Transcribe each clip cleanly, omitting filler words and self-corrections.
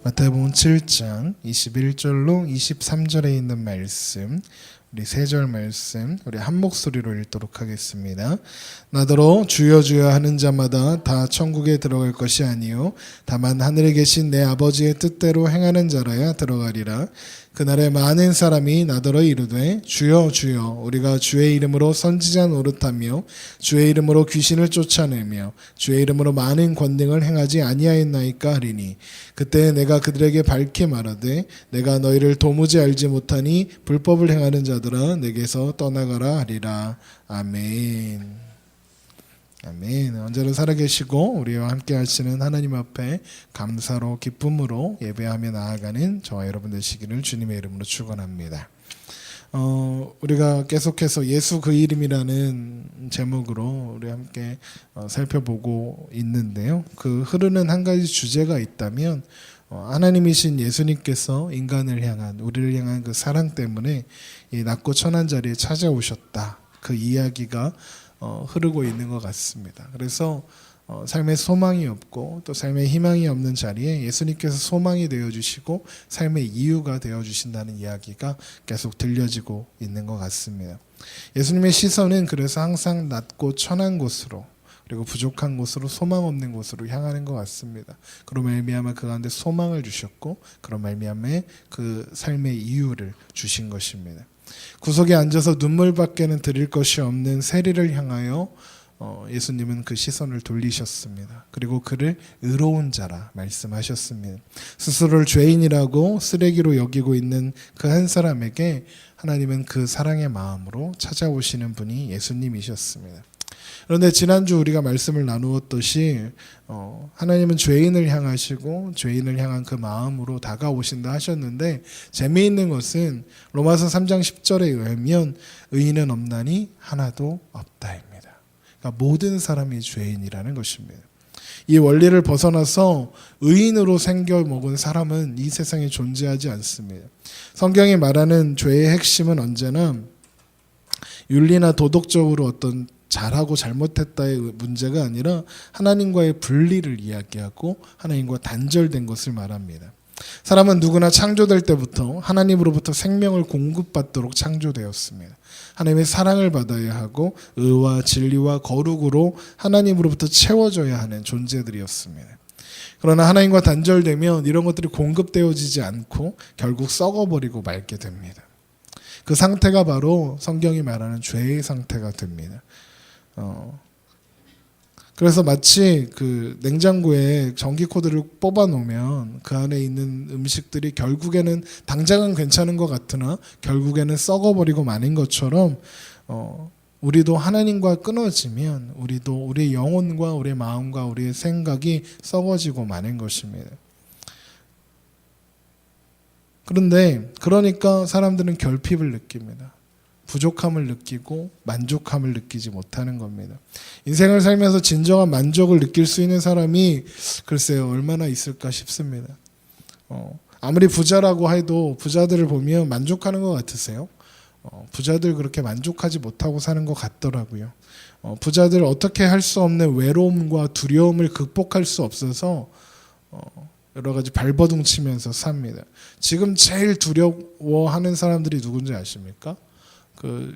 마태복음 7장 21절로 23절에 있는 말씀, 우리 세 절 말씀 우리 한 목소리로 읽도록 하겠습니다. 나더러 주여 주여 하는 자마다 다 천국에 들어갈 것이 아니요 다만 하늘에 계신 내 아버지의 뜻대로 행하는 자라야 들어가리라. 그날에 많은 사람이 나더러 이르되 주여 주여 우리가 주의 이름으로 선지자 노릇하며 주의 이름으로 귀신을 쫓아내며 주의 이름으로 많은 권능을 행하지 아니하였나이까 하리니 그때 내가 그들에게 밝히 말하되 내가 너희를 도무지 알지 못하니 불법을 행하는 자들아 내게서 떠나가라 하리라. 아멘. 아멘. 언제나 살아계시고 우리와 함께 하시는 하나님 앞에 감사로 기쁨으로 예배하며 나아가는 저와 여러분 되시기를 주님의 이름으로 축원합니다. 우리가 계속해서 예수 그 이름이라는 제목으로 우리 함께 살펴보고 있는데요. 그 흐르는 한 가지 주제가 있다면 하나님이신 예수님께서 인간을 향한 우리를 향한 그 사랑 때문에 이 낮고 천한 자리에 찾아오셨다. 그 이야기가 흐르고 있는 것 같습니다. 그래서 삶에 소망이 없고 또 삶에 희망이 없는 자리에 예수님께서 소망이 되어주시고 삶의 이유가 되어주신다는 이야기가 계속 들려지고 있는 것 같습니다. 예수님의 시선은 그래서 항상 낮고 천한 곳으로 그리고 부족한 곳으로 소망 없는 곳으로 향하는 것 같습니다. 그로 말미암아 그 가운데 소망을 주셨고 그로 말미암아 그 삶의 이유를 주신 것입니다. 구석에 앉아서 눈물밖에는 드릴 것이 없는 세리를 향하여 예수님은 그 시선을 돌리셨습니다. 그리고 그를 의로운 자라 말씀하셨습니다. 스스로를 죄인이라고 쓰레기로 여기고 있는 그 한 사람에게 하나님은 그 사랑의 마음으로 찾아오시는 분이 예수님이셨습니다. 그런데 지난주 우리가 말씀을 나누었듯이 하나님은 죄인을 향하시고 죄인을 향한 그 마음으로 다가오신다 하셨는데 재미있는 것은 로마서 3장 10절에 의하면 의인은 없나니 하나도 없다입니다. 그러니까 모든 사람이 죄인이라는 것입니다. 이 원리를 벗어나서 의인으로 생겨먹은 사람은 이 세상에 존재하지 않습니다. 성경이 말하는 죄의 핵심은 언제나 윤리나 도덕적으로 어떤 잘하고 잘못했다의 문제가 아니라 하나님과의 분리를 이야기하고 하나님과 단절된 것을 말합니다. 사람은 누구나 창조될 때부터 하나님으로부터 생명을 공급받도록 창조되었습니다. 하나님의 사랑을 받아야 하고 의와 진리와 거룩으로 하나님으로부터 채워져야 하는 존재들이었습니다. 그러나 하나님과 단절되면 이런 것들이 공급되어지지 않고 결국 썩어버리고 말게 됩니다. 그 상태가 바로 성경이 말하는 죄의 상태가 됩니다. 그래서 마치 그 냉장고에 전기 코드를 뽑아 놓으면 그 안에 있는 음식들이 결국에는 당장은 괜찮은 것 같으나 결국에는 썩어버리고 마는 것처럼 우리도 하나님과 끊어지면 우리도 우리의 영혼과 우리의 마음과 우리의 생각이 썩어지고 마는 것입니다. 그런데 그러니까 사람들은 결핍을 느낍니다. 부족함을 느끼고 만족함을 느끼지 못하는 겁니다. 인생을 살면서 진정한 만족을 느낄 수 있는 사람이 글쎄요 얼마나 있을까 싶습니다. 아무리 부자라고 해도 부자들을 보면 만족하는 것 같으세요? 부자들 그렇게 만족하지 못하고 사는 것 같더라고요. 부자들 어떻게 할 수 없는 외로움과 두려움을 극복할 수 없어서 여러 가지 발버둥 치면서 삽니다. 지금 제일 두려워하는 사람들이 누군지 아십니까?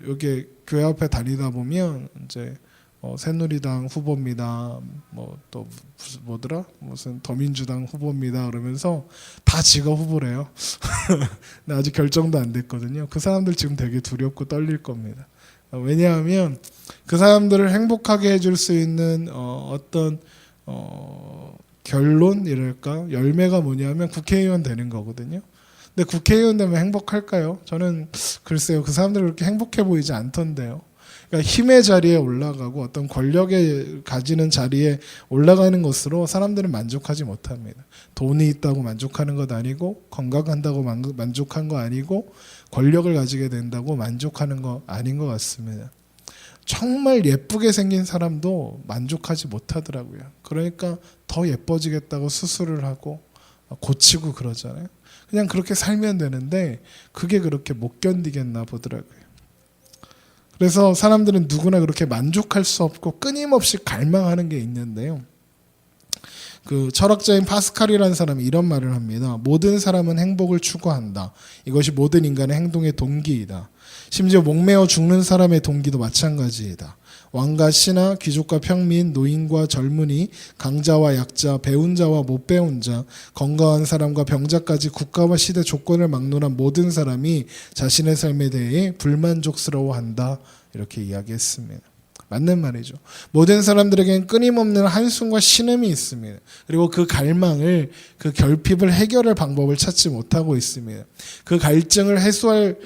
여기 교회 앞에 다니다 보면 이제 새누리당 후보입니다. 또 뭐더라? 무슨 더민주당 후보입니다. 그러면서 다 지가 후보래요. 근데 아직 결정도 안 됐거든요. 그 사람들 지금 되게 두렵고 떨릴 겁니다. 왜냐하면 그 사람들을 행복하게 해줄 수 있는 어떤 결론이랄까 열매가 뭐냐면 국회의원 되는 거거든요. 근데 국회의원 되면 행복할까요? 저는 글쎄요. 그 사람들이 그렇게 행복해 보이지 않던데요. 그러니까 힘의 자리에 올라가고 어떤 권력에 가지는 자리에 올라가는 것으로 사람들은 만족하지 못합니다. 돈이 있다고 만족하는 것 아니고 건강한다고 만족한 거 아니고 권력을 가지게 된다고 만족하는 거 아닌 것 같습니다. 정말 예쁘게 생긴 사람도 만족하지 못하더라고요. 그러니까 더 예뻐지겠다고 수술을 하고 고치고 그러잖아요. 그냥 그렇게 살면 되는데 그게 그렇게 못 견디겠나 보더라고요. 그래서 사람들은 누구나 그렇게 만족할 수 없고 끊임없이 갈망하는 게 있는데요. 그 철학자인 파스칼이라는 사람이 이런 말을 합니다. 모든 사람은 행복을 추구한다. 이것이 모든 인간의 행동의 동기이다. 심지어 목매어 죽는 사람의 동기도 마찬가지이다. 왕과 신하, 귀족과 평민, 노인과 젊은이, 강자와 약자, 배운 자와 못 배운 자, 건강한 사람과 병자까지 국가와 시대 조건을 막론한 모든 사람이 자신의 삶에 대해 불만족스러워한다. 이렇게 이야기했습니다. 맞는 말이죠. 모든 사람들에게는 끊임없는 한숨과 신음이 있습니다. 그리고 그 갈망을, 그 결핍을 해결할 방법을 찾지 못하고 있습니다. 그 갈증을 해소할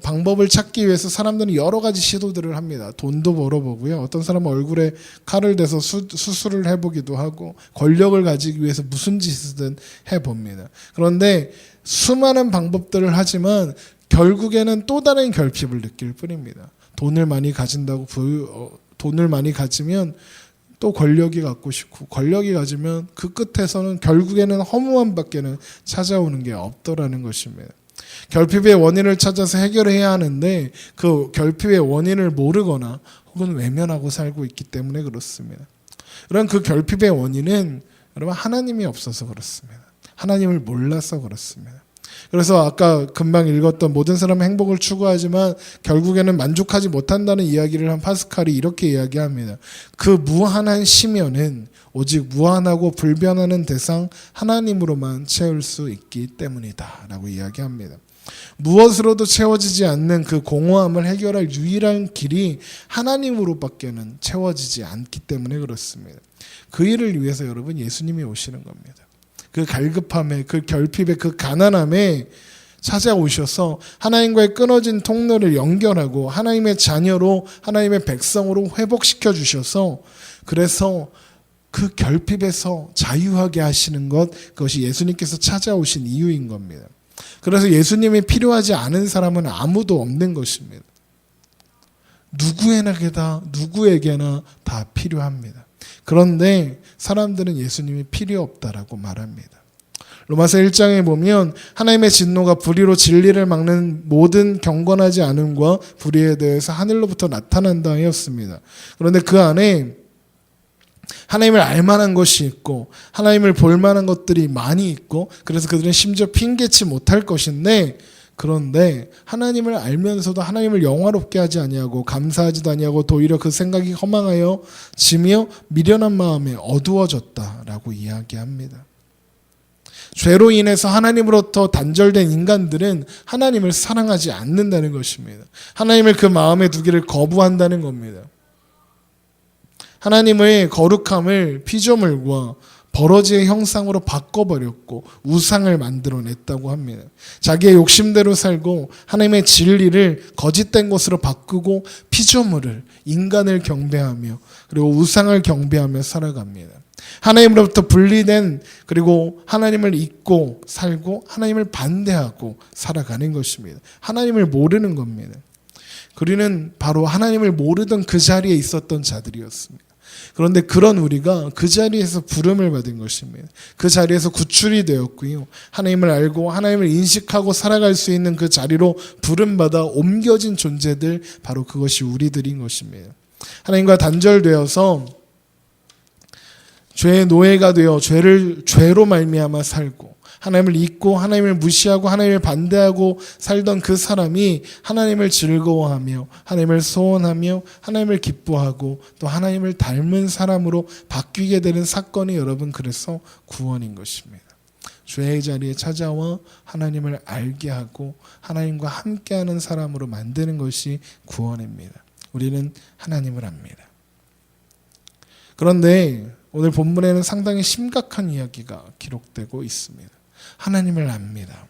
방법을 찾기 위해서 사람들은 여러 가지 시도들을 합니다. 돈도 벌어보고요. 어떤 사람은 얼굴에 칼을 대서 수술을 해보기도 하고 권력을 가지기 위해서 무슨 짓이든 해봅니다. 그런데 수많은 방법들을 하지만 결국에는 또 다른 결핍을 느낄 뿐입니다. 돈을 많이 가진다고 돈을 많이 가지면 또 권력이 갖고 싶고 권력이 가지면 그 끝에서는 결국에는 허무함밖에는 찾아오는 게 없더라는 것입니다. 결핍의 원인을 찾아서 해결해야 하는데 그 결핍의 원인을 모르거나 혹은 외면하고 살고 있기 때문에 그렇습니다. 그런 그 결핍의 원인은 여러분 하나님이 없어서 그렇습니다. 하나님을 몰라서 그렇습니다. 그래서 아까 금방 읽었던 모든 사람은 행복을 추구하지만 결국에는 만족하지 못한다는 이야기를 한 파스칼이 이렇게 이야기합니다. 그 무한한 심연은 오직 무한하고 불변하는 대상 하나님으로만 채울 수 있기 때문이다 라고 이야기합니다. 무엇으로도 채워지지 않는 그 공허함을 해결할 유일한 길이 하나님으로밖에는 채워지지 않기 때문에 그렇습니다. 그 일을 위해서 여러분 예수님이 오시는 겁니다. 그 갈급함에, 그 결핍에, 그 가난함에 찾아오셔서 하나님과의 끊어진 통로를 연결하고 하나님의 자녀로, 하나님의 백성으로 회복시켜 주셔서 그래서 그 결핍에서 자유하게 하시는 것, 그것이 예수님께서 찾아오신 이유인 겁니다. 그래서 예수님이 필요하지 않은 사람은 아무도 없는 것입니다. 누구에게나 다 필요합니다. 그런데 사람들은 예수님이 필요 없다라고 말합니다. 로마서 1장에 보면 하나님의 진노가 불의로 진리를 막는 모든 경건하지 않음과 불의에 대해서 하늘로부터 나타난다 하였습니다. 그런데 그 안에 하나님을 알만한 것이 있고 하나님을 볼만한 것들이 많이 있고 그래서 그들은 심지어 핑계치 못할 것인데 그런데 하나님을 알면서도 하나님을 영화롭게 하지 아니하고 감사하지도 아니하고 도리어 그 생각이 허망하여 지며 미련한 마음에 어두워졌다라고 이야기합니다. 죄로 인해서 하나님으로부터 단절된 인간들은 하나님을 사랑하지 않는다는 것입니다. 하나님을 그 마음에 두기를 거부한다는 겁니다. 하나님의 거룩함을 피조물과 버러지의 형상으로 바꿔버렸고 우상을 만들어냈다고 합니다. 자기의 욕심대로 살고 하나님의 진리를 거짓된 것으로 바꾸고 피조물을, 인간을 경배하며 그리고 우상을 경배하며 살아갑니다. 하나님으로부터 분리된 그리고 하나님을 잊고 살고 하나님을 반대하고 살아가는 것입니다. 하나님을 모르는 겁니다. 우리는 바로 하나님을 모르던 그 자리에 있었던 자들이었습니다. 그런데 그런 우리가 그 자리에서 부름을 받은 것입니다. 그 자리에서 구출이 되었고요. 하나님을 알고 하나님을 인식하고 살아갈 수 있는 그 자리로 부름받아 옮겨진 존재들, 바로 그것이 우리들인 것입니다. 하나님과 단절되어서 죄의 노예가 되어 죄로 말미암아 살고 하나님을 잊고 하나님을 무시하고 하나님을 반대하고 살던 그 사람이 하나님을 즐거워하며 하나님을 소원하며 하나님을 기뻐하고 또 하나님을 닮은 사람으로 바뀌게 되는 사건이 여러분 그래서 구원인 것입니다. 죄의 자리에 찾아와 하나님을 알게 하고 하나님과 함께하는 사람으로 만드는 것이 구원입니다. 우리는 하나님을 압니다. 그런데 오늘 본문에는 상당히 심각한 이야기가 기록되고 있습니다. 하나님을 압니다.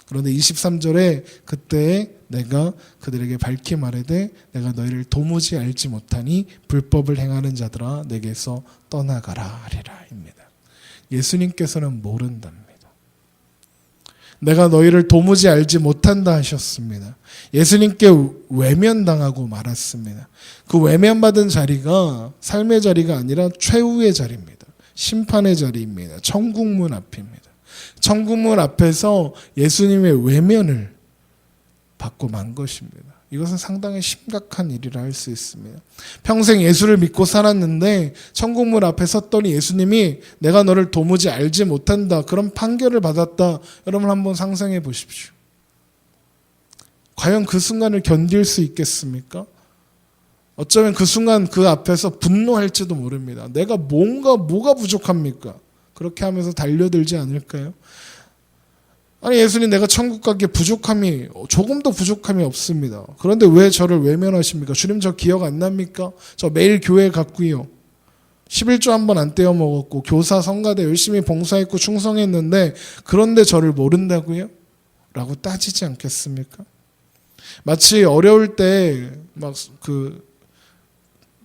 그런데 23절에 그때 내가 그들에게 밝히 말하되 내가 너희를 도무지 알지 못하니 불법을 행하는 자들아 내게서 떠나가라 하리라 입니다. 예수님께서는 모른답니다. 내가 너희를 도무지 알지 못한다 하셨습니다. 예수님께 외면당하고 말았습니다. 그 외면받은 자리가 삶의 자리가 아니라 최후의 자리입니다. 심판의 자리입니다. 천국문 앞입니다. 천국문 앞에서 예수님의 외면을 받고 만 것입니다. 이것은 상당히 심각한 일이라 할 수 있습니다. 평생 예수를 믿고 살았는데 천국문 앞에 섰더니 예수님이 내가 너를 도무지 알지 못한다, 그런 판결을 받았다. 여러분 한번 상상해 보십시오. 과연 그 순간을 견딜 수 있겠습니까? 어쩌면 그 순간 그 앞에서 분노할지도 모릅니다. 내가 뭐가 부족합니까? 그렇게 하면서 달려들지 않을까요? 아니, 예수님, 내가 천국 가기에 조금도 부족함이 없습니다. 그런데 왜 저를 외면하십니까? 주님, 저 기억 안 납니까? 저 매일 교회 갔고요. 11조 한 번 안 떼어 먹었고, 교사, 성가대 열심히 봉사했고 충성했는데, 그런데 저를 모른다고요? 라고 따지지 않겠습니까? 마치 어려울 때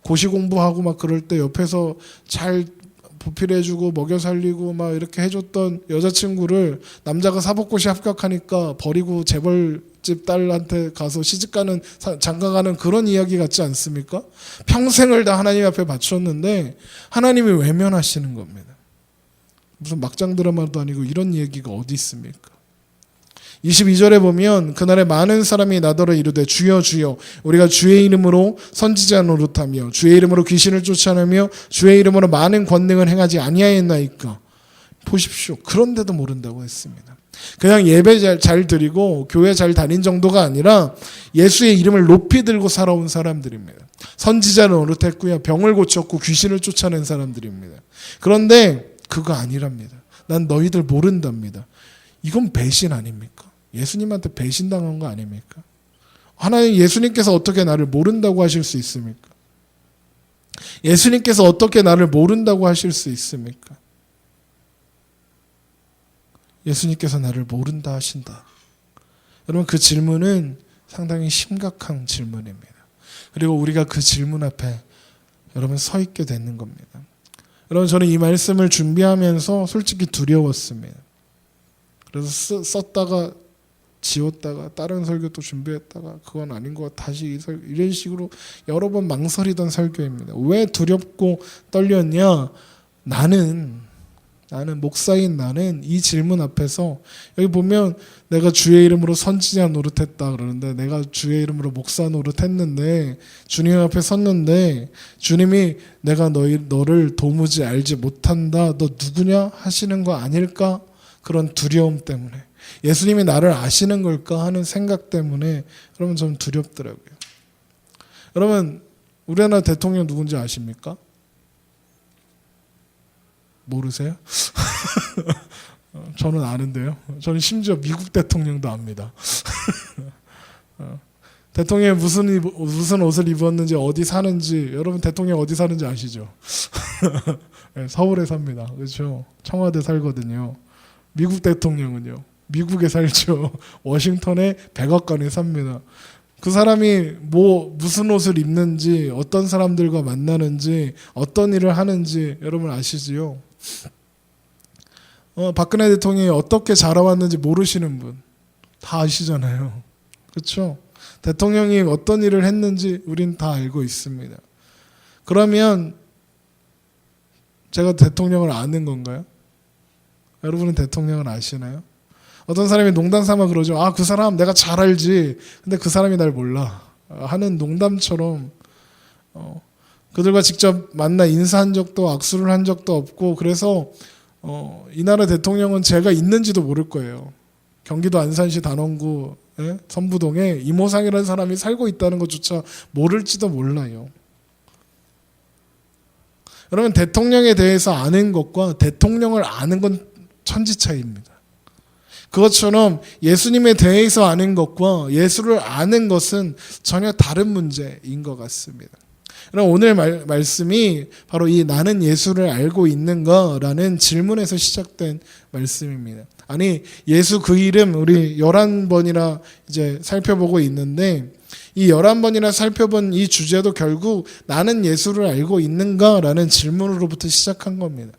고시 공부하고 막 그럴 때 옆에서 잘 보필해주고 먹여 살리고 막 이렇게 해줬던 여자친구를 남자가 사법고시 합격하니까 버리고 재벌집 딸한테 가서 시집가는, 장가가는 그런 이야기 같지 않습니까? 평생을 다 하나님 앞에 바쳤는데 하나님이 외면하시는 겁니다. 무슨 막장 드라마도 아니고 이런 얘기가 어디 있습니까? 22절에 보면 그날에 많은 사람이 나더러 이르되 주여 주여 우리가 주의 이름으로 선지자 노릇하며 주의 이름으로 귀신을 쫓아내며 주의 이름으로 많은 권능을 행하지 아니하였나이까. 보십시오. 그런데도 모른다고 했습니다. 그냥 예배 잘 드리고 교회 잘 다닌 정도가 아니라 예수의 이름을 높이 들고 살아온 사람들입니다. 선지자 노릇했고요, 병을 고쳤고 귀신을 쫓아낸 사람들입니다. 그런데 그거 아니랍니다. 난 너희들 모른답니다. 이건 배신 아닙니까? 예수님한테 배신당한 거 아닙니까? 하나님, 예수님께서 어떻게 나를 모른다고 하실 수 있습니까? 예수님께서 어떻게 나를 모른다고 하실 수 있습니까? 예수님께서 나를 모른다 하신다. 여러분, 그 질문은 상당히 심각한 질문입니다. 그리고 우리가 그 질문 앞에 여러분 서 있게 되는 겁니다. 여러분, 저는 이 말씀을 준비하면서 솔직히 두려웠습니다. 그래서 썼다가 지웠다가 다른 설교 또 준비했다가 그건 아닌 것 같아 다시 이런 식으로 여러 번 망설이던 설교입니다. 왜 두렵고 떨렸냐? 나는 목사인 나는 이 질문 앞에서, 여기 보면 내가 주의 이름으로 선지자 노릇했다 그러는데, 내가 주의 이름으로 목사 노릇했는데 주님 앞에 섰는데 주님이 내가 너를 도무지 알지 못한다, 너 누구냐 하시는 거 아닐까? 그런 두려움 때문에, 예수님이 나를 아시는 걸까 하는 생각 때문에 여러분 좀 두렵더라고요. 여러분, 우리나라 대통령 누군지 아십니까? 모르세요? 저는 아는데요. 저는 심지어 미국 대통령도 압니다. 대통령이 무슨 옷을 입었는지, 어디 사는지, 여러분 대통령 어디 사는지 아시죠? 네, 서울에 삽니다. 그렇죠? 청와대 살거든요. 미국 대통령은요, 미국에 살죠. 워싱턴의 백악관에 삽니다. 그 사람이 무슨 옷을 입는지, 어떤 사람들과 만나는지, 어떤 일을 하는지 여러분 아시지요? 박근혜 대통령이 어떻게 자라왔는지 모르시는 분 다 아시잖아요. 그렇죠? 대통령이 어떤 일을 했는지 우린 다 알고 있습니다. 그러면 제가 대통령을 아는 건가요? 여러분은 대통령을 아시나요? 어떤 사람이 농담 삼아 그러죠. 그 사람 내가 잘 알지. 근데 그 사람이 날 몰라 하는 농담처럼 그들과 직접 만나 인사한 적도, 악수를 한 적도 없고, 그래서 이 나라 대통령은 제가 있는지도 모를 거예요. 경기도 안산시 단원구 선부동에 이모상이라는 사람이 살고 있다는 것조차 모를지도 몰라요. 여러분, 대통령에 대해서 아는 것과 대통령을 아는 건 천지 차이입니다. 그것처럼 예수님에 대해서 아는 것과 예수를 아는 것은 전혀 다른 문제인 것 같습니다. 그럼 오늘 말씀이 바로 이 나는 예수를 알고 있는가라는 질문에서 시작된 말씀입니다. 아니, 예수 그 이름 우리 11번이나 이제 살펴보고 있는데, 이 11번이나 살펴본 이 주제도 결국 나는 예수를 알고 있는가라는 질문으로부터 시작한 겁니다.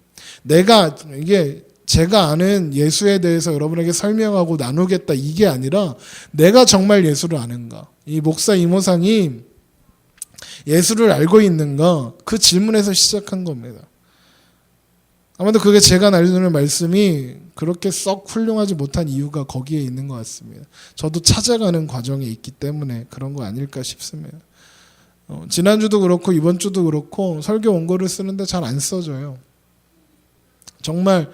제가 아는 예수에 대해서 여러분에게 설명하고 나누겠다, 이게 아니라 내가 정말 예수를 아는가, 이 목사 이모상이 예수를 알고 있는가, 그 질문에서 시작한 겁니다. 아마도 그게 제가 나누는 말씀이 그렇게 썩 훌륭하지 못한 이유가 거기에 있는 것 같습니다. 저도 찾아가는 과정에 있기 때문에 그런 거 아닐까 싶습니다. 지난주도 그렇고 이번 주도 그렇고 설교 원고를 쓰는데 잘 안 써져요. 정말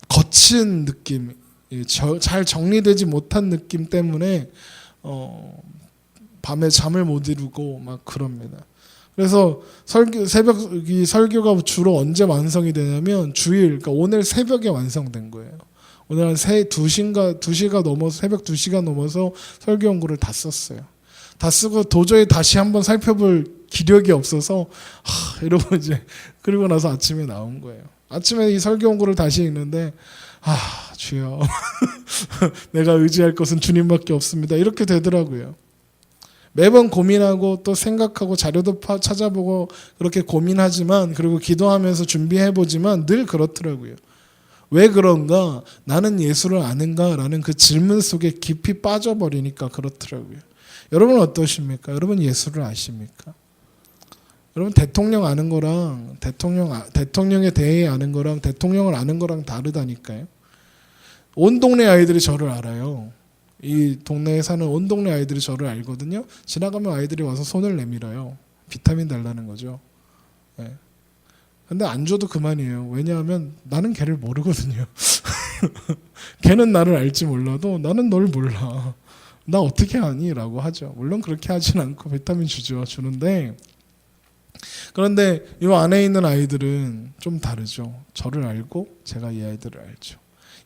거친 느낌, 잘 정리되지 못한 느낌 때문에 밤에 잠을 못 이루고 막 그럽니다. 그래서 새벽 설교가 주로 언제 완성이 되냐면 주일, 그러니까 오늘 새벽에 완성된 거예요. 오늘 한 2시가 넘어서 새벽 2시가 넘어서 설교 원고를 다 썼어요. 다 쓰고 도저히 다시 한번 살펴볼 기력이 없어서 이러고 이제 그리고 나서 아침에 나온 거예요. 아침에 이 설교 원고를 다시 읽는데 주여 내가 의지할 것은 주님밖에 없습니다. 이렇게 되더라고요. 매번 고민하고 또 생각하고 자료도 찾아보고 그렇게 고민하지만 그리고 기도하면서 준비해보지만 늘 그렇더라고요. 왜 그런가? 나는 예수를 아는가? 라는 그 질문 속에 깊이 빠져버리니까 그렇더라고요. 여러분 어떠십니까? 여러분 예수를 아십니까? 여러분 대통령 아는 거랑 대통령에 대해 아는 거랑 대통령을 아는 거랑 다르다니까요. 온 동네 아이들이 저를 알아요. 이 동네에 사는 온 동네 아이들이 저를 알거든요. 지나가면 아이들이 와서 손을 내밀어요. 비타민 달라는 거죠. 네. 근데 안 줘도 그만이에요. 왜냐하면 나는 걔를 모르거든요. 걔는 나를 알지 몰라도 나는 널 몰라. 나 어떻게 아니? 라고 하죠. 물론 그렇게 하진 않고 비타민 주는데 그런데 이 안에 있는 아이들은 좀 다르죠. 저를 알고 제가 이 아이들을 알죠.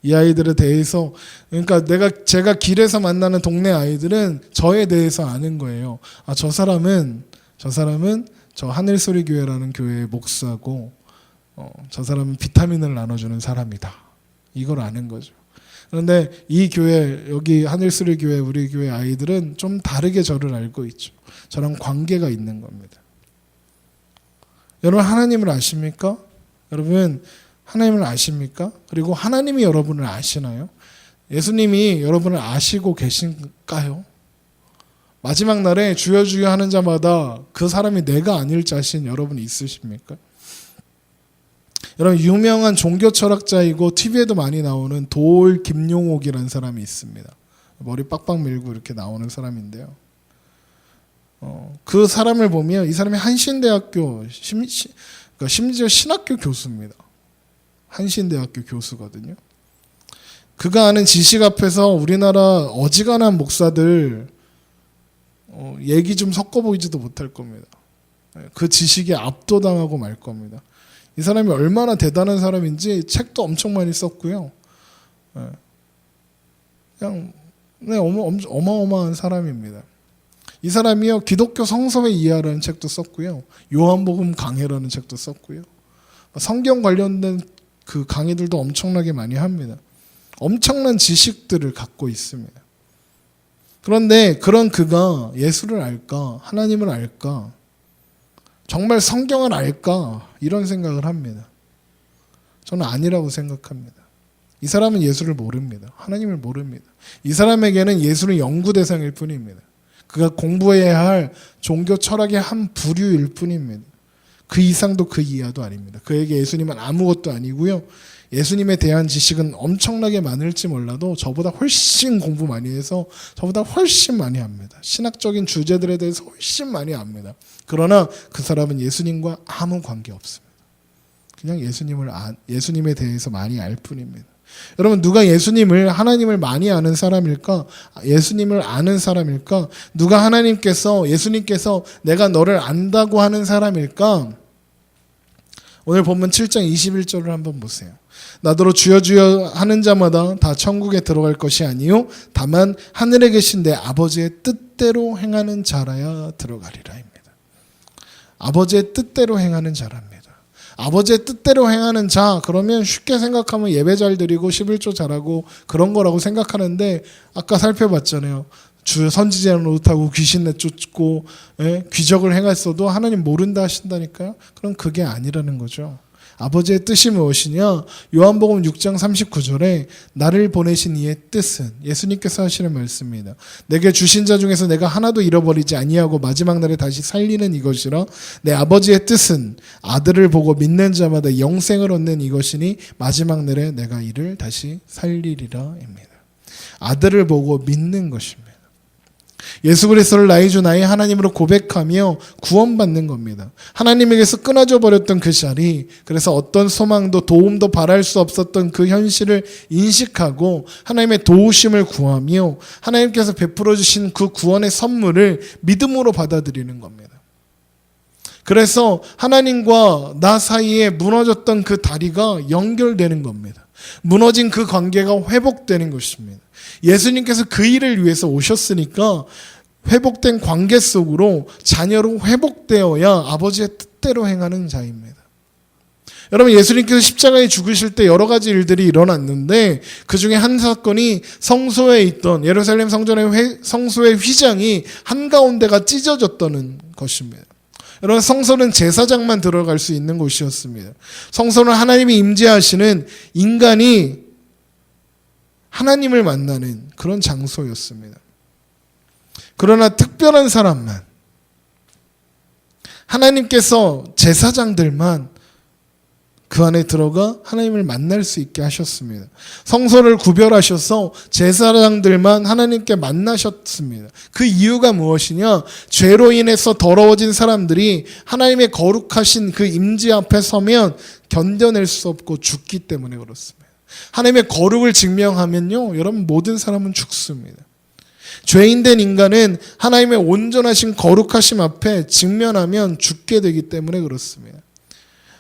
이 아이들에 대해서 그러니까 제가 길에서 만나는 동네 아이들은 저에 대해서 아는 거예요. 저 사람은 저 하늘소리교회라는 교회의 목사고 저 사람은 비타민을 나눠주는 사람이다. 이걸 아는 거죠. 그런데 이 교회 여기 하늘소리교회 우리 교회 아이들은 좀 다르게 저를 알고 있죠. 저랑 관계가 있는 겁니다. 여러분 하나님을 아십니까? 여러분 하나님을 아십니까? 그리고 하나님이 여러분을 아시나요? 예수님이 여러분을 아시고 계신가요? 마지막 날에 주여 주여 하는 자마다 그 사람이 내가 아닐 자신 여러분 있으십니까? 여러분 유명한 종교 철학자이고 TV에도 많이 나오는 도올 김용옥이라는 사람이 있습니다. 머리 빡빡 밀고 이렇게 나오는 사람인데요. 그 사람을 보면 이 사람이 한신대학교 그러니까 심지어 신학교 교수입니다. 한신대학교 교수거든요. 그가 아는 지식 앞에서 우리나라 어지간한 목사들 얘기 좀 섞어 보이지도 못할 겁니다. 그 지식에 압도당하고 말 겁니다. 이 사람이 얼마나 대단한 사람인지 책도 엄청 많이 썼고요. 그냥 어마어마한 사람입니다. 이 사람이요 기독교 성서의 이해라는 책도 썼고요. 요한복음 강해라는 책도 썼고요. 성경 관련된 그 강의들도 엄청나게 많이 합니다. 엄청난 지식들을 갖고 있습니다. 그런데 그런 그가 예수를 알까? 하나님을 알까? 정말 성경을 알까? 이런 생각을 합니다. 저는 아니라고 생각합니다. 이 사람은 예수를 모릅니다. 하나님을 모릅니다. 이 사람에게는 예수는 연구 대상일 뿐입니다. 그가 공부해야 할 종교 철학의 한 부류일 뿐입니다. 그 이상도 그 이하도 아닙니다. 그에게 예수님은 아무것도 아니고요. 예수님에 대한 지식은 엄청나게 많을지 몰라도 저보다 훨씬 공부 많이 해서 저보다 훨씬 많이 합니다. 신학적인 주제들에 대해서 훨씬 많이 압니다. 그러나 그 사람은 예수님과 아무 관계 없습니다. 그냥 예수님에 대해서 많이 알 뿐입니다. 여러분 누가 예수님을 하나님을 많이 아는 사람일까? 예수님을 아는 사람일까? 누가 예수님께서 내가 너를 안다고 하는 사람일까? 오늘 본문 7장 21절을 한번 보세요. 나더러 주여 주여 하는 자마다 다 천국에 들어갈 것이 아니요 다만 하늘에 계신 내 아버지의 뜻대로 행하는 자라야 들어가리라입니다. 아버지의 뜻대로 행하는 자랍니다. 아버지의 뜻대로 행하는 자 그러면 쉽게 생각하면 예배 잘 드리고 11조 잘하고 그런 거라고 생각하는데 아까 살펴봤잖아요. 주 선지자 노릇하고 귀신 내쫓고 기적을 행했어도 하나님 모른다 하신다니까요. 그럼 그게 아니라는 거죠. 아버지의 뜻이 무엇이냐? 요한복음 6장 39절에 나를 보내신 이의 뜻은, 예수님께서 하시는 말씀입니다. 내게 주신 자 중에서 내가 하나도 잃어버리지 아니하고 마지막 날에 다시 살리는 이것이라. 내 아버지의 뜻은 아들을 보고 믿는 자마다 영생을 얻는 이것이니 마지막 날에 내가 이를 다시 살리리라입니다. 아들을 보고 믿는 것입니다. 예수 그리스도를 나의 주 나의 하나님으로 고백하며 구원받는 겁니다. 하나님에게서 끊어져 버렸던 그 자리, 그래서 어떤 소망도 도움도 바랄 수 없었던 그 현실을 인식하고 하나님의 도우심을 구하며 하나님께서 베풀어 주신 그 구원의 선물을 믿음으로 받아들이는 겁니다. 그래서 하나님과 나 사이에 무너졌던 그 다리가 연결되는 겁니다. 무너진 그 관계가 회복되는 것입니다. 예수님께서 그 일을 위해서 오셨으니까 회복된 관계 속으로 자녀로 회복되어야 아버지의 뜻대로 행하는 자입니다. 여러분, 예수님께서 십자가에 죽으실 때 여러 가지 일들이 일어났는데 그 중에 한 사건이 성소에 있던 예루살렘 성전의 성소의 휘장이 한가운데가 찢어졌다는 것입니다. 여러분, 성소는 제사장만 들어갈 수 있는 곳이었습니다. 성소는 하나님이 임재하시는, 인간이 하나님을 만나는 그런 장소였습니다. 그러나 특별한 사람만, 하나님께서 제사장들만 그 안에 들어가 하나님을 만날 수 있게 하셨습니다. 성소를 구별하셔서 제사장들만 하나님께 만나셨습니다. 그 이유가 무엇이냐? 죄로 인해서 더러워진 사람들이 하나님의 거룩하신 그 임재 앞에 서면 견뎌낼 수 없고 죽기 때문에 그렇습니다. 하나님의 거룩을 증명하면요, 여러분, 모든 사람은 죽습니다. 죄인된 인간은 하나님의 온전하신 거룩하심 앞에 직면하면 죽게 되기 때문에 그렇습니다.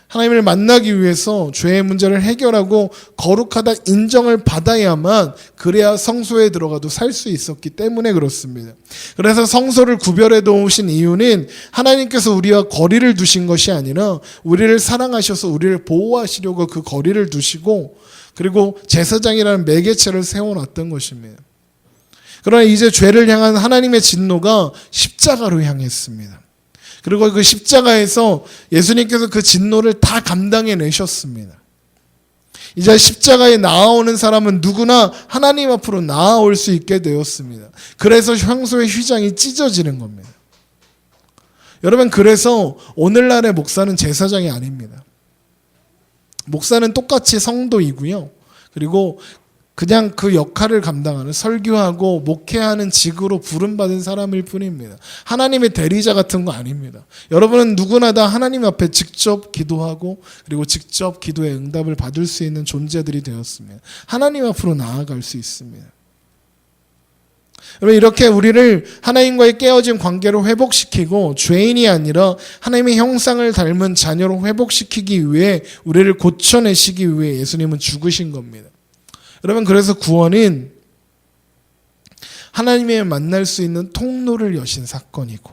하나님을 만나기 위해서 죄의 문제를 해결하고 거룩하다 인정을 받아야만, 그래야 성소에 들어가도 살 수 있었기 때문에 그렇습니다. 그래서 성소를 구별해 놓으신 이유는 하나님께서 우리와 거리를 두신 것이 아니라 우리를 사랑하셔서 우리를 보호하시려고 그 거리를 두시고, 그리고 제사장이라는 매개체를 세워놨던 것입니다. 그러나 이제 죄를 향한 하나님의 진노가 십자가로 향했습니다. 그리고 그 십자가에서 예수님께서 그 진노를 다 감당해 내셨습니다. 이제 십자가에 나아오는 사람은 누구나 하나님 앞으로 나아올 수 있게 되었습니다. 그래서 성소의 휘장이 찢어지는 겁니다. 여러분, 그래서 오늘날의 목사는 제사장이 아닙니다. 목사는 똑같이 성도이고요. 그리고 그냥 그 역할을 감당하는, 설교하고 목회하는 직으로 부름받은 사람일 뿐입니다. 하나님의 대리자 같은 거 아닙니다. 여러분은 누구나 다 하나님 앞에 직접 기도하고 그리고 직접 기도의 응답을 받을 수 있는 존재들이 되었습니다. 하나님 앞으로 나아갈 수 있습니다. 여러분, 이렇게 우리를 하나님과의 깨어진 관계로 회복시키고 죄인이 아니라 하나님의 형상을 닮은 자녀로 회복시키기 위해, 우리를 고쳐내시기 위해 예수님은 죽으신 겁니다. 여러분, 그래서 구원은 하나님을 만날 수 있는 통로를 여신 사건이고,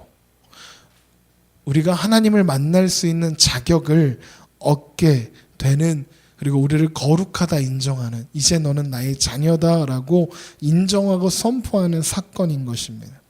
우리가 하나님을 만날 수 있는 자격을 얻게 되는, 그리고 우리를 거룩하다 인정하는, 이제 너는 나의 자녀다라고 인정하고 선포하는 사건인 것입니다.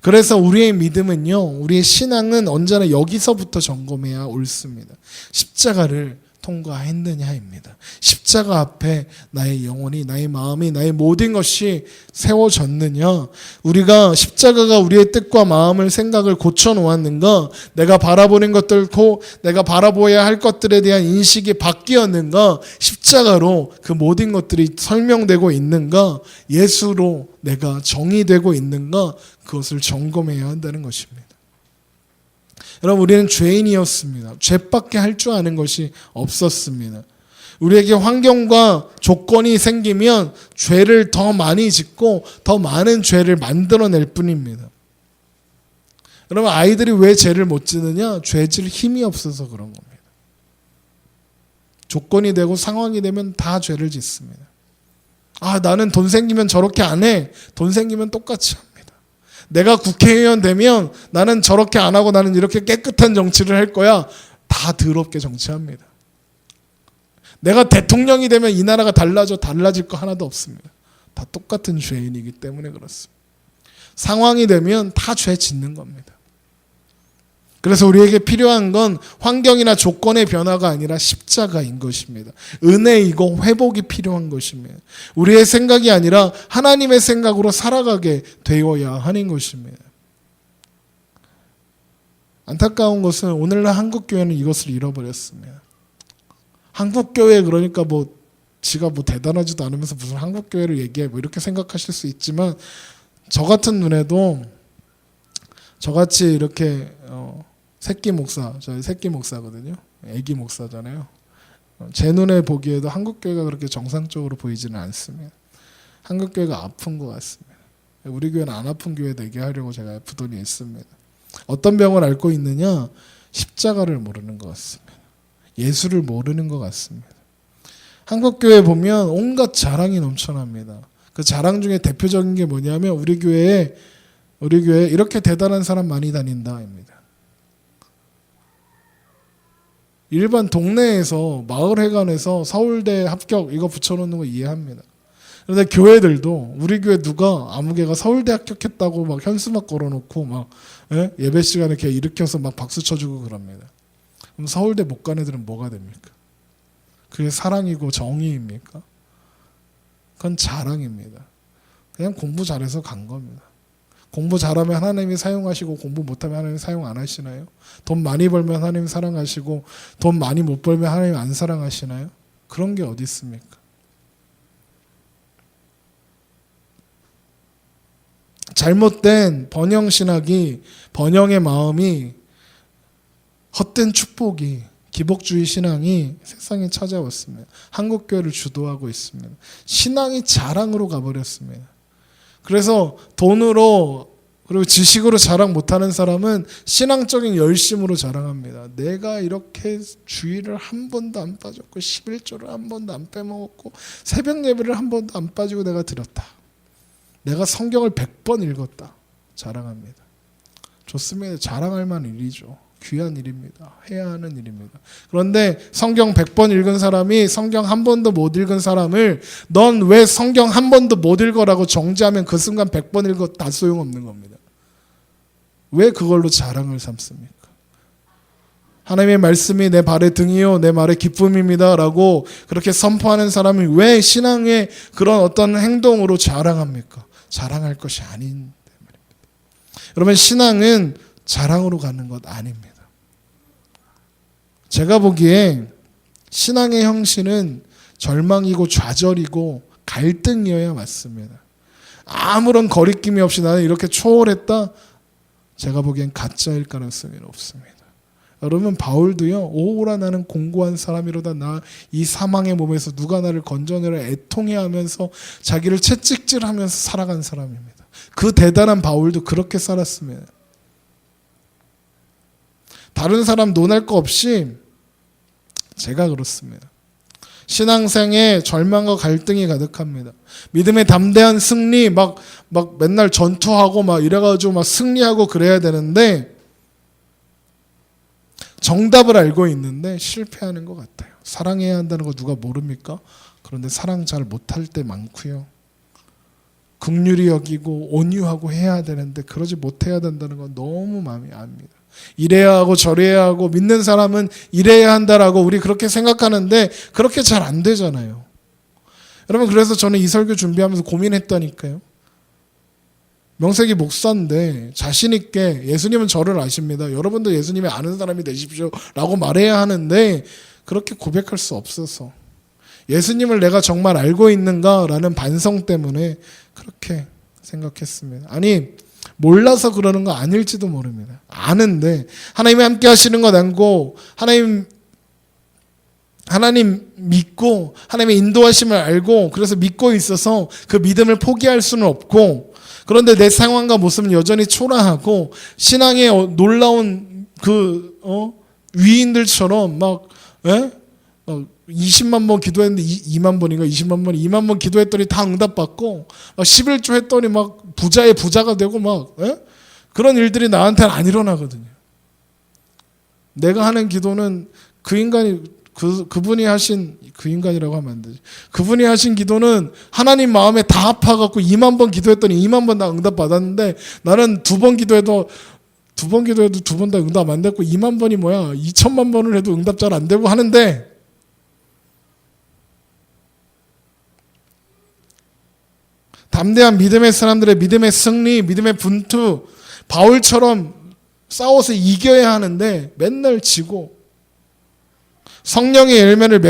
그래서 우리의 믿음은요, 우리의 신앙은 언제나 여기서부터 점검해야 옳습니다. 십자가를 통과했느냐입니다. 십자가 앞에 나의 영혼이, 나의 마음이, 나의 모든 것이 세워졌느냐, 우리가 십자가가 우리의 뜻과 마음을, 생각을 고쳐놓았는가, 내가 바라보는 것들고 내가 바라보아야 할 것들에 대한 인식이 바뀌었는가, 십자가로 그 모든 것들이 설명되고 있는가, 예수로 내가 정의되고 있는가, 그것을 점검해야 한다는 것입니다. 여러분, 우리는 죄인이었습니다. 죄밖에 할 줄 아는 것이 없었습니다. 우리에게 환경과 조건이 생기면 죄를 더 많이 짓고 더 많은 죄를 만들어낼 뿐입니다. 여러분, 아이들이 왜 죄를 못 짓느냐? 죄질 힘이 없어서 그런 겁니다. 조건이 되고 상황이 되면 다 죄를 짓습니다. 아, 나는 돈 생기면 저렇게 안 해. 돈 생기면 똑같이 합니다. 내가 국회의원 되면 나는 저렇게 안 하고 나는 이렇게 깨끗한 정치를 할 거야. 다 더럽게 정치합니다. 내가 대통령이 되면 이 나라가 달라질 거 하나도 없습니다. 다 똑같은 죄인이기 때문에 그렇습니다. 상황이 되면 다 죄 짓는 겁니다. 그래서 우리에게 필요한 건 환경이나 조건의 변화가 아니라 십자가인 것입니다. 은혜이고 회복이 필요한 것입니다. 우리의 생각이 아니라 하나님의 생각으로 살아가게 되어야 하는 것입니다. 안타까운 것은 오늘날 한국교회는 이것을 잃어버렸습니다. 한국교회 그러니까 지가 대단하지도 않으면서 무슨 한국교회를 얘기해 이렇게 생각하실 수 있지만 저 같은 눈에도 저같이 이렇게 새끼 목사, 저희 새끼 목사거든요. 애기 목사잖아요. 제 눈에 보기에도 한국교회가 그렇게 정상적으로 보이지는 않습니다. 한국교회가 아픈 것 같습니다. 우리 교회는 안 아픈 교회 되게 하려고 제가 부돈이 있습니다. 어떤 병을 앓고 있느냐? 십자가를 모르는 것 같습니다. 예수를 모르는 것 같습니다. 한국교회 보면 온갖 자랑이 넘쳐납니다. 그 자랑 중에 대표적인 게 뭐냐면 우리 교회에 이렇게 대단한 사람 많이 다닌다입니다. 일반 동네에서 마을회관에서 서울대 합격 이거 붙여놓는 거 이해합니다. 그런데 교회들도 우리 교회 누가 아무개가 서울대 합격했다고 막 현수막 걸어놓고 막 예배 시간에 이렇게 일으켜서 막 박수 쳐주고 그럽니다. 그럼 서울대 못 간 애들은 뭐가 됩니까? 그게 사랑이고 정의입니까? 그건 자랑입니다. 그냥 공부 잘해서 간 겁니다. 공부 잘하면 하나님이 사용하시고 공부 못하면 하나님이 사용 안 하시나요? 돈 많이 벌면 하나님 사랑하시고 돈 많이 못 벌면 하나님 안 사랑하시나요? 그런 게 어디 있습니까? 잘못된 번영신학이 번영의 마음이 헛된 축복이 기복주의 신앙이 세상에 찾아왔습니다. 한국교회를 주도하고 있습니다. 신앙이 자랑으로 가버렸습니다. 그래서 돈으로 그리고 지식으로 자랑 못하는 사람은 신앙적인 열심으로 자랑합니다. 내가 이렇게 주일을 한 번도 안 빠졌고 11조를 한 번도 안 빼먹었고 새벽 예배를 한 번도 안 빠지고 내가 드렸다. 내가 성경을 100번 읽었다. 자랑합니다. 좋습니다. 자랑할 만한 일이죠. 귀한 일입니다. 해야 하는 일입니다. 그런데 성경 100번 읽은 사람이 성경 한 번도 못 읽은 사람을 넌 왜 성경 한 번도 못 읽어라고 정죄하면 그 순간 100번 읽어 다 소용없는 겁니다. 왜 그걸로 자랑을 삼습니까? 하나님의 말씀이 내 발의 등이요 내 말의 기쁨입니다 라고 그렇게 선포하는 사람이 왜 신앙의 그런 어떤 행동으로 자랑합니까? 자랑할 것이 아닌데 말입니다. 여러분 신앙은 자랑으로 가는 것 아닙니다. 제가 보기에 신앙의 형식은 절망이고 좌절이고 갈등이어야 맞습니다. 아무런 거리낌이 없이 나는 이렇게 초월했다? 제가 보기엔 가짜일 가능성이 높습니다. 여러분 바울도요. 오라 나는 공고한 사람이로다 나 이 사망의 몸에서 누가 나를 건져내려 애통해하면서 자기를 채찍질하면서 살아간 사람입니다. 그 대단한 바울도 그렇게 살았습니다. 다른 사람 논할 거 없이 제가 그렇습니다. 신앙생에 절망과 갈등이 가득합니다. 믿음의 담대한 승리 막 맨날 전투하고 막 이래가지고 막 승리하고 그래야 되는데 정답을 알고 있는데 실패하는 것 같아요. 사랑해야 한다는 거 누가 모릅니까? 그런데 사랑 잘 못할 때 많고요. 긍휼히 여기고 온유하고 해야 되는데 그러지 못해야 된다는 건 너무 마음이 압니다. 이래야 하고 저래야 하고 믿는 사람은 이래야 한다라고 우리 그렇게 생각하는데 그렇게 잘 안 되잖아요. 여러분 그래서 저는 이 설교 준비하면서 고민했다니까요. 명색이 목사인데 자신 있게 예수님은 저를 아십니다. 여러분도 예수님이 아는 사람이 되십시오 라고 말해야 하는데 그렇게 고백할 수 없어서 예수님을 내가 정말 알고 있는가라는 반성 때문에 그렇게 생각했습니다. 아니 몰라서 그러는 거 아닐지도 모릅니다. 아는데 하나님이 함께 하시는 것 알고 하나님 믿고 하나님의 인도하심을 알고 그래서 믿고 있어서 그 믿음을 포기할 수는 없고 그런데 내 상황과 모습은 여전히 초라하고 신앙의 놀라운 위인들처럼 막 20만 번 기도했는데 2만 번인가 20만 번 2만 번 기도했더니 다 응답받고 막 11조 했더니 막 부자의 부자가 되고 막 그런 일들이 나한테는 안 일어나거든요. 내가 하는 기도는 그 인간이 그분이 하신 그 인간이라고 하면 안 되지. 그분이 하신 기도는 하나님 마음에 다 아파갖고 2만 번 기도했더니 2만 번 다 응답받았는데 나는 2번 기도해도 2번 기도해도 2번 다 응답 안 됐고 2만 번이 뭐야? 2천만 번을 해도 응답 잘 안 되고 하는데 담대한 믿음의 사람들의 믿음의 승리, 믿음의 분투, 바울처럼 싸워서 이겨야 하는데 맨날 지고 성령의 열매를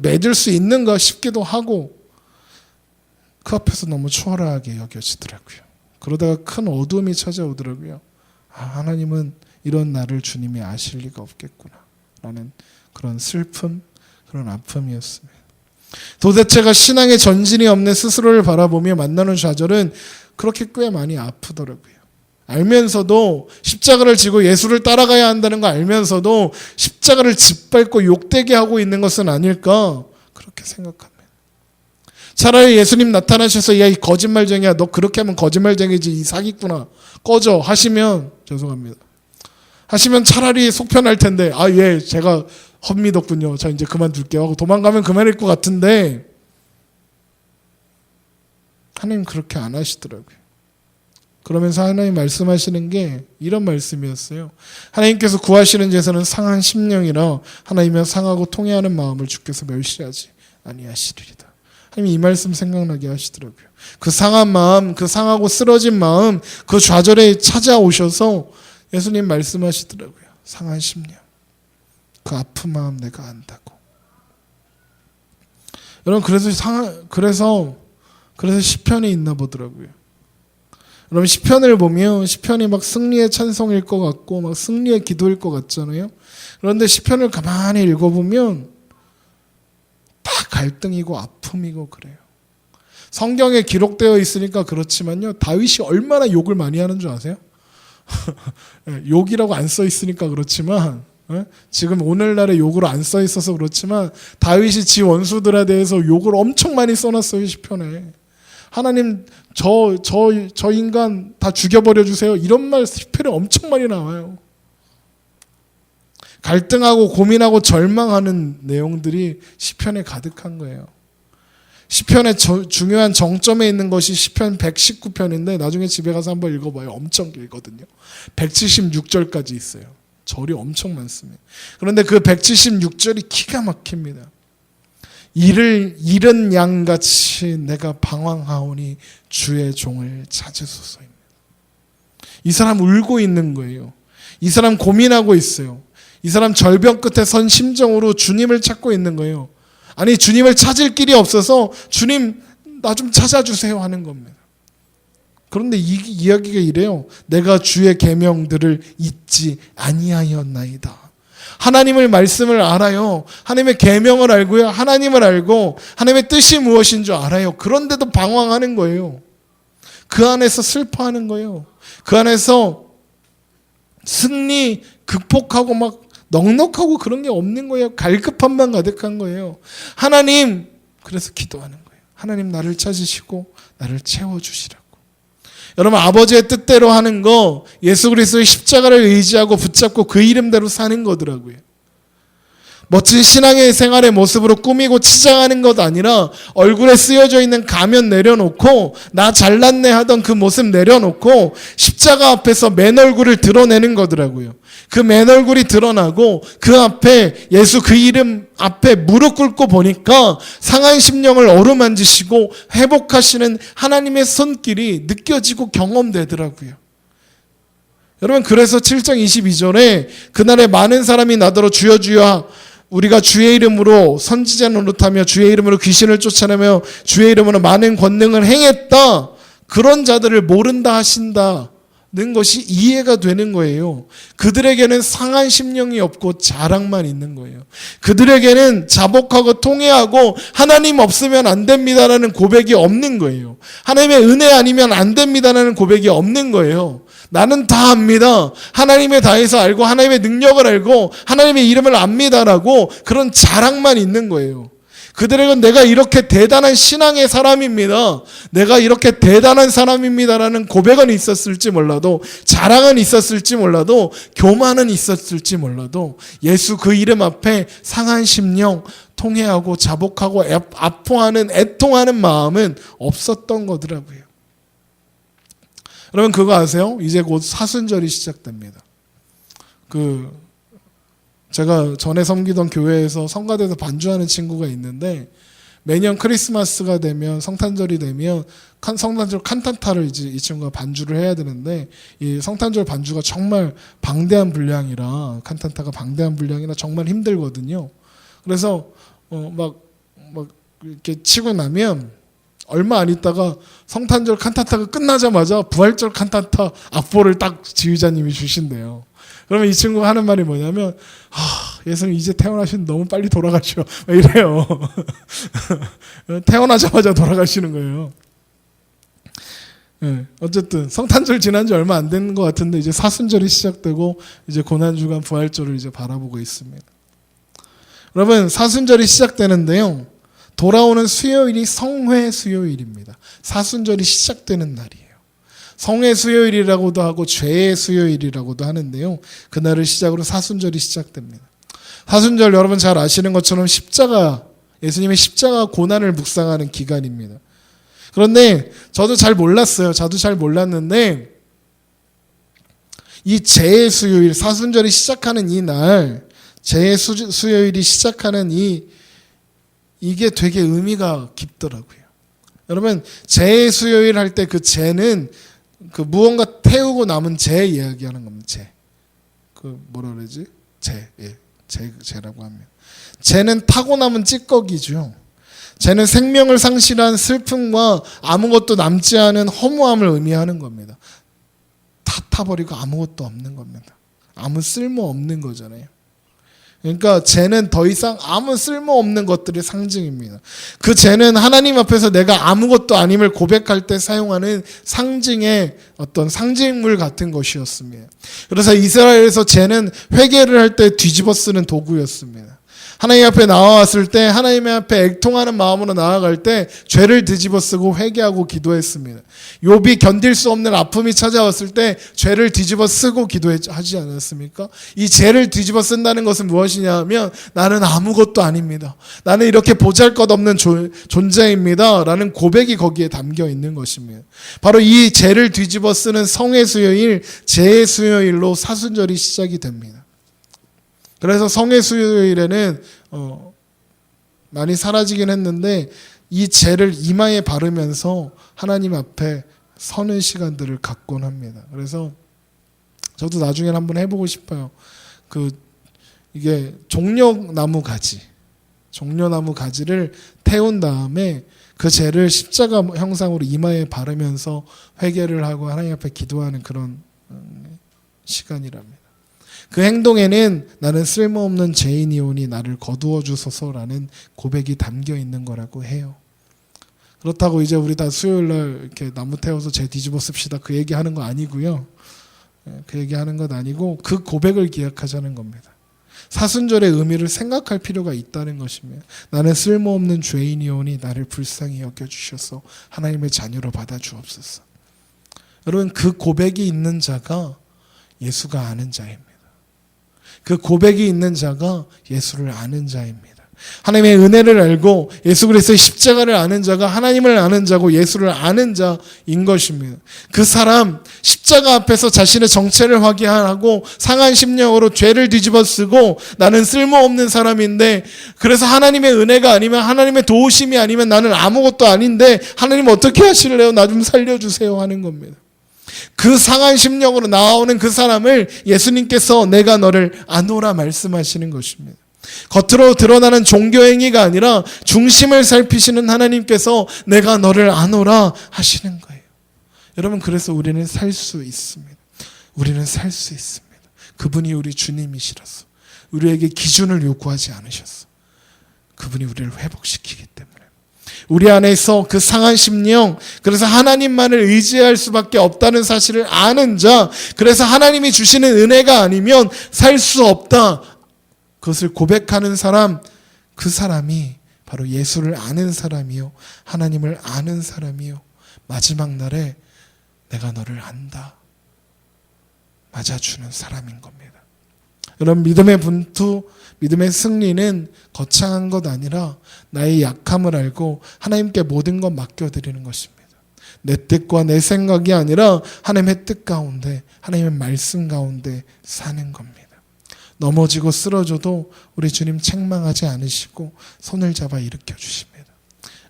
맺을 수 있는가 싶기도 하고 그 앞에서 너무 초라하게 여겨지더라고요. 그러다가 큰 어둠이 찾아오더라고요. 하나님은 이런 나를 주님이 아실 리가 없겠구나 라는 그런 슬픔, 그런 아픔이었습니다. 도대체가 신앙의 전진이 없는 스스로를 바라보며 만나는 좌절은 그렇게 꽤 많이 아프더라고요. 알면서도 십자가를 지고 예수를 따라가야 한다는 거 알면서도 십자가를 짓밟고 욕되게 하고 있는 것은 아닐까 그렇게 생각합니다. 차라리 예수님 나타나셔서 야, 이 거짓말쟁이야, 너 그렇게 하면 거짓말쟁이지, 이 사기꾼아, 꺼져 하시면 죄송합니다. 하시면 차라리 속 편할 텐데 예, 제가 헛믿었군요. 자 이제 그만둘게요 하고 도망가면 그만일 것 같은데 하나님 그렇게 안 하시더라고요. 그러면서 하나님 말씀하시는 게 이런 말씀이었어요. 하나님께서 구하시는 제사는 상한 심령이라 하나님은 상하고 통회하는 마음을 주께서 멸시하지 아니하시리이다. 하나님 이 말씀 생각나게 하시더라고요. 그 상한 마음, 그 상하고 쓰러진 마음, 그 좌절에 찾아오셔서 예수님 말씀하시더라고요. 상한 심령, 그 아픈 마음 내가 안다고. 여러분 그래서 시편이 있나 보더라고요. 여러분 시편을 보면 시편이 막 승리의 찬송일 것 같고 막 승리의 기도일 것 같잖아요. 그런데 시편을 가만히 읽어보면 다 갈등이고 아픔이고 그래요. 성경에 기록되어 있으니까 그렇지만요. 다윗이 얼마나 욕을 많이 하는 줄 아세요? 욕이라고 안 써 있으니까 그렇지만 지금 오늘날에 욕으로 안 써 있어서 그렇지만 다윗이 지 원수들에 대해서 욕을 엄청 많이 써놨어요. 시편에. 하나님 저 인간 다 죽여버려 주세요. 이런 말 시편에 엄청 많이 나와요. 갈등하고 고민하고 절망하는 내용들이 시편에 가득한 거예요. 시편의 중요한 정점에 있는 것이 시편 119편인데 나중에 집에 가서 한번 읽어봐요. 엄청 길거든요. 176절까지 있어요. 절이 엄청 많습니다. 그런데 그 176절이 기가 막힙니다. 이를 잃은 양같이 내가 방황하오니 주의 종을 찾으소서입니다. 이 사람 울고 있는 거예요. 이 사람 고민하고 있어요. 이 사람 절벽 끝에 선 심정으로 주님을 찾고 있는 거예요. 아니 주님을 찾을 길이 없어서 주님 나 좀 찾아주세요 하는 겁니다. 그런데 이 이야기가 이래요. 내가 주의 계명들을 잊지 아니하였나이다. 하나님의 말씀을 알아요. 하나님의 계명을 알고요. 하나님을 알고 하나님의 뜻이 무엇인 줄 알아요. 그런데도 방황하는 거예요. 그 안에서 슬퍼하는 거예요. 그 안에서 승리 극복하고 막 넉넉하고 그런 게 없는 거예요. 갈급함만 가득한 거예요. 하나님 그래서 기도하는 거예요. 하나님 나를 찾으시고 나를 채워주시라고. 여러분 아버지의 뜻대로 하는 거 예수 그리스도의 십자가를 의지하고 붙잡고 그 이름대로 사는 거더라고요. 멋진 신앙의 생활의 모습으로 꾸미고 치장하는 것 아니라 얼굴에 쓰여져 있는 가면 내려놓고 나 잘났네 하던 그 모습 내려놓고 십자가 앞에서 맨 얼굴을 드러내는 거더라고요. 그 맨 얼굴이 드러나고 그 앞에 예수 그 이름 앞에 무릎 꿇고 보니까 상한 심령을 어루만지시고 회복하시는 하나님의 손길이 느껴지고 경험되더라고요. 여러분 그래서 7장 22절에 그날에 많은 사람이 나더러 주여 주여 우리가 주의 이름으로 선지자 노릇하며 주의 이름으로 귀신을 쫓아내며 주의 이름으로 많은 권능을 행했다. 그런 자들을 모른다 하신다는 것이 이해가 되는 거예요. 그들에게는 상한 심령이 없고 자랑만 있는 거예요. 그들에게는 자복하고 통회하고 하나님 없으면 안 됩니다라는 고백이 없는 거예요. 하나님의 은혜 아니면 안 됩니다라는 고백이 없는 거예요. 나는 다 압니다. 하나님의 다해서 알고 하나님의 능력을 알고 하나님의 이름을 압니다라고 그런 자랑만 있는 거예요. 그들에게는 내가 이렇게 대단한 신앙의 사람입니다. 내가 이렇게 대단한 사람입니다라는 고백은 있었을지 몰라도 자랑은 있었을지 몰라도 교만은 있었을지 몰라도 예수 그 이름 앞에 상한 심령 통회하고 자복하고 아파하는 애통하는 마음은 없었던 거더라고요. 여러분 그거 아세요? 이제 곧 사순절이 시작됩니다. 제가 전에 섬기던 교회에서 성가대에서 반주하는 친구가 있는데 매년 크리스마스가 되면 성탄절이 되면 성탄절 칸타타를 이제 이 친구가 반주를 해야 되는데 이 성탄절 반주가 정말 방대한 분량이라 칸타타가 방대한 분량이라 정말 힘들거든요. 그래서 막 이렇게 치고 나면 얼마 안 있다가 성탄절 칸타타가 끝나자마자 부활절 칸타타 악보를 딱 지휘자님이 주신대요. 그러면 이 친구가 하는 말이 뭐냐면 예수님 이제 태어나시는데 너무 빨리 돌아가셔 이래요. 태어나자마자 돌아가시는 거예요. 네, 어쨌든 성탄절 지난 지 얼마 안 된 것 같은데 이제 사순절이 시작되고 이제 고난주간 부활절을 이제 바라보고 있습니다. 여러분 사순절이 시작되는데요. 돌아오는 수요일이 성회 수요일입니다. 사순절이 시작되는 날이에요. 성회 수요일이라고도 하고 죄의 수요일이라고도 하는데요. 그날을 시작으로 사순절이 시작됩니다. 사순절 여러분 잘 아시는 것처럼 예수님의 십자가 고난을 묵상하는 기간입니다. 그런데 저도 잘 몰랐어요. 저도 잘 몰랐는데 이 죄의 수요일, 사순절이 시작하는 이 날, 죄의 수요일이 시작하는 이게 되게 의미가 깊더라고요. 여러분 죄의 수요일 할 때 그 죄는 무언가 태우고 남은 죄 이야기하는 겁니다. 죄. 뭐라 그러지? 죄라고 하면. 죄는 타고 남은 찌꺼기죠. 죄는 생명을 상실한 슬픔과 아무것도 남지 않은 허무함을 의미하는 겁니다. 다 타버리고 아무것도 없는 겁니다. 아무 쓸모 없는 거잖아요. 그러니까 죄는 더 이상 아무 쓸모없는 것들의 상징입니다. 그 죄는 하나님 앞에서 내가 아무것도 아님을 고백할 때 사용하는 상징의 어떤 상징물 같은 것이었습니다. 그래서 이스라엘에서 죄는 회개를 할 때 뒤집어 쓰는 도구였습니다. 하나님 앞에 나와왔을 때 하나님 앞에 애통하는 마음으로 나아갈 때 죄를 뒤집어 쓰고 회개하고 기도했습니다. 욥이 견딜 수 없는 아픔이 찾아왔을 때 죄를 뒤집어 쓰고 기도하지 않았습니까? 이 죄를 뒤집어 쓴다는 것은 무엇이냐 하면 나는 아무것도 아닙니다. 나는 이렇게 보잘것없는 존재입니다. 라는 고백이 거기에 담겨 있는 것입니다. 바로 이 죄를 뒤집어 쓰는 성의 수요일, 죄의 수요일로 사순절이 시작이 됩니다. 그래서 성의 수요일에는 많이 사라지긴 했는데 이 죄를 이마에 바르면서 하나님 앞에 서는 시간들을 갖곤 합니다. 그래서 저도 나중에 한번 해보고 싶어요. 이게 종려나무 가지를 태운 다음에 그 죄를 십자가 형상으로 이마에 바르면서 회개를 하고 하나님 앞에 기도하는 그런 시간이랍니다. 그 행동에는 나는 쓸모없는 죄인이오니 나를 거두어 주소서라는 고백이 담겨 있는 거라고 해요. 그렇다고 이제 우리 다 수요일날 이렇게 나무 태워서 죄 뒤집어 씁시다 그 얘기하는 거 아니고요. 그 얘기하는 것 아니고 그 고백을 기억하자는 겁니다. 사순절의 의미를 생각할 필요가 있다는 것입니다. 나는 쓸모없는 죄인이오니 나를 불쌍히 여겨주셔서 하나님의 자녀로 받아주옵소서. 여러분 그 고백이 있는 자가 예수가 아는 자입니다. 그 고백이 있는 자가 예수를 아는 자입니다. 하나님의 은혜를 알고 예수 그리스도의 십자가를 아는 자가 하나님을 아는 자고 예수를 아는 자인 것입니다. 그 사람 십자가 앞에서 자신의 정체를 확인하고 상한 심령으로 죄를 뒤집어 쓰고 나는 쓸모없는 사람인데 그래서 하나님의 은혜가 아니면 하나님의 도우심이 아니면 나는 아무것도 아닌데 하나님 어떻게 하실래요? 나 좀 살려주세요 하는 겁니다. 그 상한 심령으로 나오는 그 사람을 예수님께서 내가 너를 아노라 말씀하시는 것입니다. 겉으로 드러나는 종교행위가 아니라 중심을 살피시는 하나님께서 내가 너를 아노라 하시는 거예요. 여러분 그래서 우리는 살 수 있습니다. 우리는 살 수 있습니다. 그분이 우리 주님이시라서 우리에게 기준을 요구하지 않으셨어. 그분이 우리를 회복시키기 때문에 우리 안에서 그 상한 심령, 그래서 하나님만을 의지할 수밖에 없다는 사실을 아는 자, 그래서 하나님이 주시는 은혜가 아니면 살 수 없다. 그것을 고백하는 사람, 그 사람이 바로 예수를 아는 사람이요, 하나님을 아는 사람이요, 마지막 날에 내가 너를 안다 맞아주는 사람인 겁니다. 여러분 믿음의 분투, 믿음의 승리는 거창한 것 아니라 나의 약함을 알고 하나님께 모든 것 맡겨드리는 것입니다. 내 뜻과 내 생각이 아니라 하나님의 뜻 가운데, 하나님의 말씀 가운데 사는 겁니다. 넘어지고 쓰러져도 우리 주님 책망하지 않으시고 손을 잡아 일으켜 주십니다.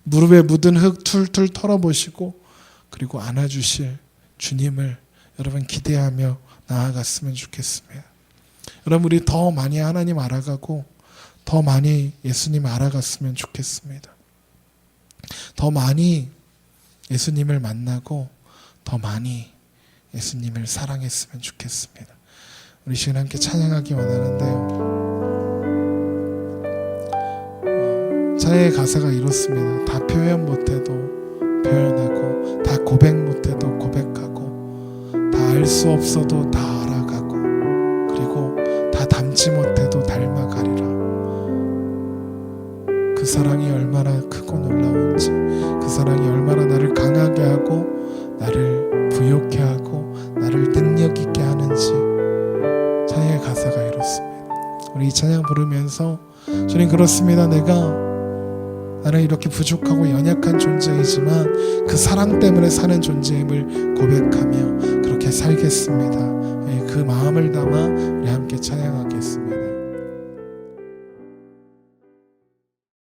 무릎에 묻은 흙 툴툴 털어보시고 그리고 안아주실 주님을 여러분 기대하며 나아갔으면 좋겠습니다. 여러분 우리 더 많이 하나님 알아가고 더 많이 예수님 알아갔으면 좋겠습니다. 더 많이 예수님을 만나고 더 많이 예수님을 사랑했으면 좋겠습니다. 우리 시간 함께 찬양하기 원하는데요. 찬양의 가사가 이렇습니다. 다 표현 못해도 표현하고, 다 고백 못해도 고백하고, 다 알 수 없어도 다 알아가고, 그리고 다 닮지 못해도 닮아가리라. 그 사랑이 얼마나 크고 놀라운지, 그 사랑이 얼마나 나를 강하게 하고 나를 부욕해 하고 나를 능력 있게 하는지. 찬양의 가사가 이렇습니다. 우리 이 찬양 부르면서 주님 그렇습니다. 나는 이렇게 부족하고 연약한 존재이지만 그 사랑 때문에 사는 존재임을 고백하며 그렇게 살겠습니다. 그 마음을 담아 우리 함께 찬양하겠습니다.